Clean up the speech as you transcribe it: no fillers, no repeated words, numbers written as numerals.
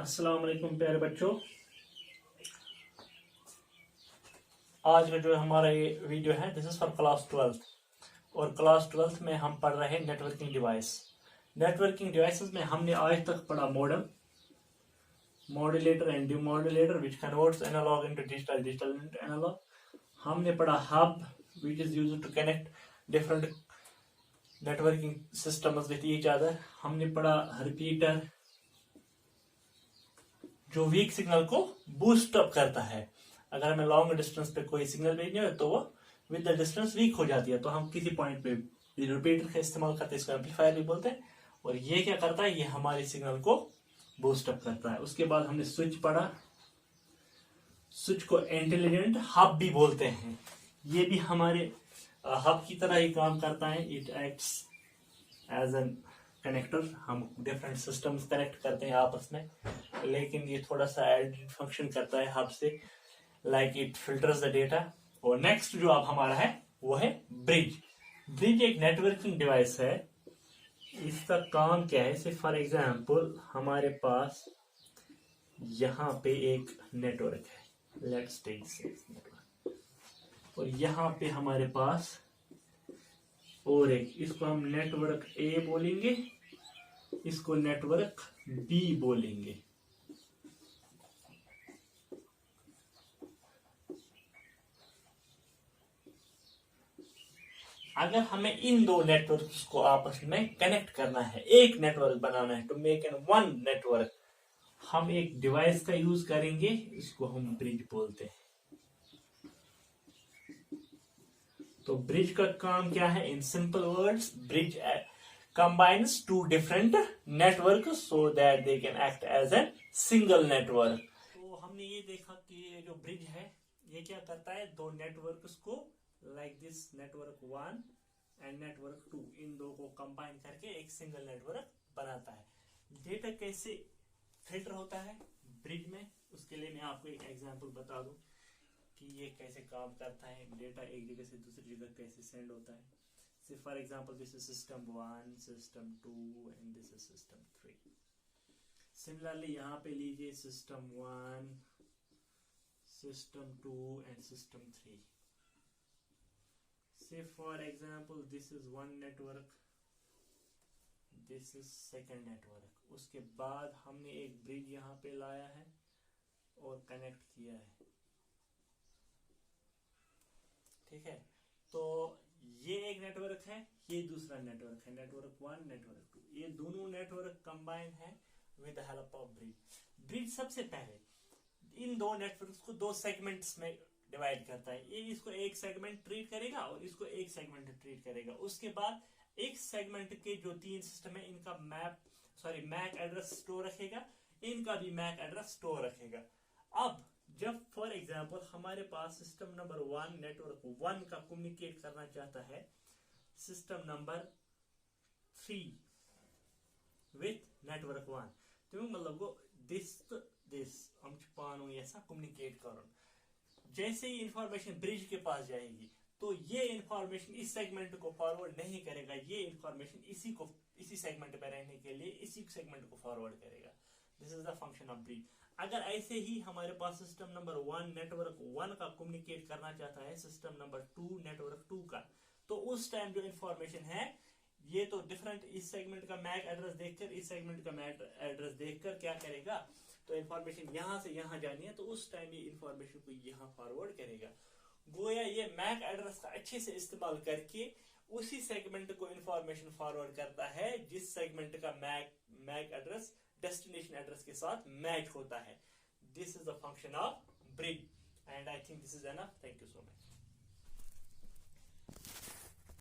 अस्सलाम वालेकुम प्यारे बच्चों। आज का जो हमारा ये वीडियो है this is for class 12th और क्लास 12th में हम पढ़ रहे हैं नेटवर्किंग डिवाइस। नेटवर्किंग डिवाइसेस में हमने आज तक पढ़ा modem, modulator and demodulator which converts analogue into digital, digital into analogue. हमने पढ़ा hub which is used to connect different networking systems with each other. हमने पढ़ा रिपीटर जो वीक सिग्नल को बूस्ट अप करता है। अगर हमें लॉन्ग डिस्टेंस पे कोई सिग्नल भेजनी हो तो वो विद द डिस्टेंस वीक हो जाती है, तो हम किसी पॉइंट पे रिपीटर का इस्तेमाल करते हैं, इसको एम्पलीफायर भी बोलते हैं। और ये क्या करता है, ये हमारे सिग्नल को बूस्ट अप करता है। उसके बाद हमने स्विच पढ़ा, स्विच को इंटेलिजेंट हब भी बोलते हैं। ये भी हमारे हब की तरह ही काम करता है। It acts as an connector, हम डिफरेंट सिस्टम्स कनेक्ट करते हैं आपस में, लेकिन ये थोड़ा सा एडिड फंक्शन करता है हब से, like it filters the data. और नेक्स्ट जो अब हमारा है वो है ब्रिज। ब्रिज एक नेटवर्किंग डिवाइस है। इसका काम क्या है, जैसे फॉर एग्जांपल हमारे पास यहाँ पे एक नेटवर्क है, लेट्स टेक दिस नेटवर्क, और यहाँ पे हमारे पास और एक, इसको हम नेटवर्क ए बोलेंगे, इसको नेटवर्क बी बोलेंगे। अगर हमें इन दो नेटवर्क्स को आपस में कनेक्ट करना है, एक नेटवर्क बनाना है, to make an one network, हम एक डिवाइस का यूज करेंगे, इसको हम ब्रिज बोलते हैं। तो ब्रिज का काम क्या है, in simple words, bridge combines two different networks so that they can act as a single network। तो हमने ये देखा कि ये जो ब्रिज है ये क्या करता है, दो नेटवर्क्स को like this network 1 and network 2, इन दो को कंबाइन करके एक सिंगल नेटवर्क बनाता है। डेटा कैसे फिल्टर होता है ब्रिज में, उसके लिए मैं आपको एक एग्जांपल बता दूं कि ये कैसे काम करता है, डेटा एक जगह से दूसरी जगह कैसे सेंड होता है। Say for example, this is system 1, system 2 and this is system 3. Similarly, यहाँ पे लीजिए system 1, system 2 and system 3. Say for example, this is one network, this is second network. उसके बाद हमने एक ब्रिज यहाँ पे लाया है और कनेक्ट किया है, ठीक है। तो ये एक नेटवर्क है, ये दूसरा नेटवर्क है, नेटवर्क 1 नेटवर्क 2, ये दोनों नेटवर्क कंबाइन है with the help of bridge. Bridge सबसे पहले इन दो नेटवर्क्स को दो सेगमेंट्स में डिवाइड करता है। ये इसको एक सेगमेंट ट्रीट करेगा और इसको एक सेगमेंट ट्रीट करेगा। उसके बाद एक सेगमेंट के जो तीन सिस्टम है इनका मैक एड्रेस स्टोर रखेगा, इनका भी मैक एड्रेस स्टोर रखेगा। अब जब फॉर एग्जाम्पल हमारे पास सिस्टम नंबर 1 नेटवर्क 1 का कम्युनिकेट करना चाहता है सिस्टम नंबर 3 विथ नेटवर्क 1, तो मतलब वो दिस हम पानो ऐसा कम्युनिकेट करो। जैसे ही इंफॉर्मेशन ब्रिज के पास जाएगी तो ये इंफॉर्मेशन इस सेगमेंट को फॉरवर्ड नहीं करेगा, ये इंफॉर्मेशन इसी सेगमेंट में रहने के लिए इसी सेगमेंट को फॉरवर्ड करेगा। This is the function of bridge. अगर ऐसे ही हमारे पास सिस्टम नंबर 1 नेटवर्क 1 का कम्युनिकेट करना चाहता है सिस्टम नंबर 2 नेटवर्क 2 का, तो उस टाइम जो इंफॉर्मेशन है ये तो डिफरेंट, इस सेगमेंट का मैक एड्रेस देखकर इस सेगमेंट का मैक एड्रेस देखकर क्या करेगा, तो इंफॉर्मेशन यहां से यहां जानी है तो उस टाइम ये इंफॉर्मेशन को यहां फॉरवर्ड करेगा। गोया ये मैक एड्रेस का अच्छे से इस्तेमाल करके उसी सेगमेंट को इंफॉर्मेशन फॉरवर्ड करता है जिस सेगमेंट का मैक एड्रेस डेस्टिनेशन एड्रेस के साथ मैच होता है। This is the function of bridge and I think this is enough. Thank you so much.